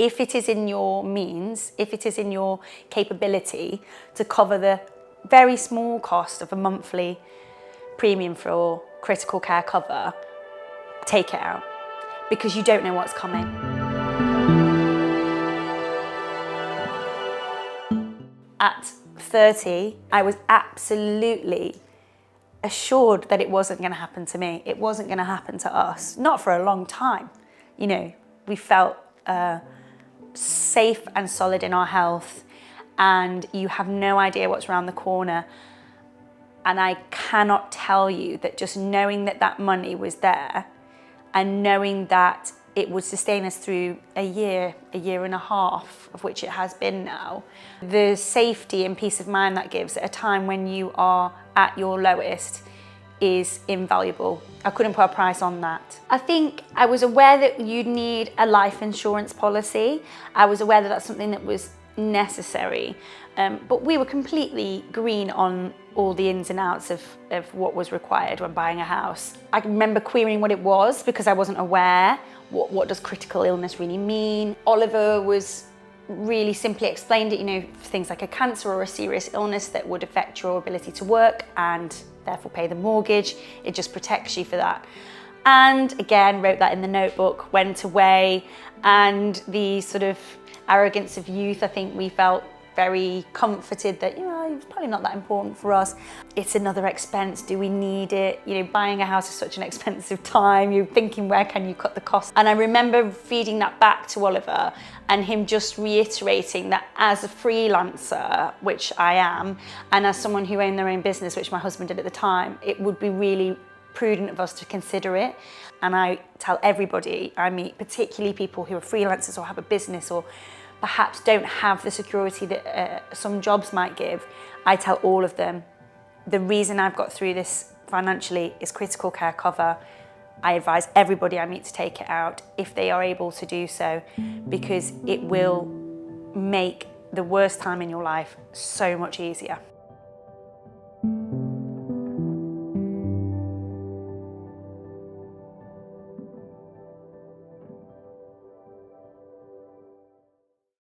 if it is in your means, if it is in your capability to cover the very small cost of a monthly premium for critical care cover, take it out, because you don't know what's coming. At 30, I was absolutely assured that it wasn't going to happen to me. It wasn't going to happen to us. Not for a long time. You know, we felt safe and solid in our health, and you have no idea what's around the corner. And I cannot tell you that just knowing that that money was there and knowing that it would sustain us through a year and a half, of which it has been now, the safety and peace of mind that gives at a time when you are at your lowest is invaluable. I couldn't put a price on that. I think I was aware that you'd need a life insurance policy. I was aware that that's something that was necessary, but we were completely green on all the ins and outs of what was required when buying a house. I remember querying what it was because I wasn't aware. What does critical illness really mean? Oliver was really simply explained it, you know, things like a cancer or a serious illness that would affect your ability to work and therefore pay the mortgage. It just protects you for that. And again, wrote that in the notebook, went away, and the sort of arrogance of youth, I think we felt very comforted that, you know, it's probably not that important for us. It's another expense, do we need it? You know, buying a house is such an expensive time. You're thinking, where can you cut the cost? And I remember feeding that back to Oliver and him just reiterating that as a freelancer, which I am, and as someone who owned their own business, which my husband did at the time, it would be really prudent of us to consider it. And I tell everybody I meet, particularly people who are freelancers or have a business or perhaps don't have the security that some jobs might give, I tell all of them, the reason I've got through this financially is critical care cover. I advise everybody I meet to take it out if they are able to do so, because it will make the worst time in your life so much easier.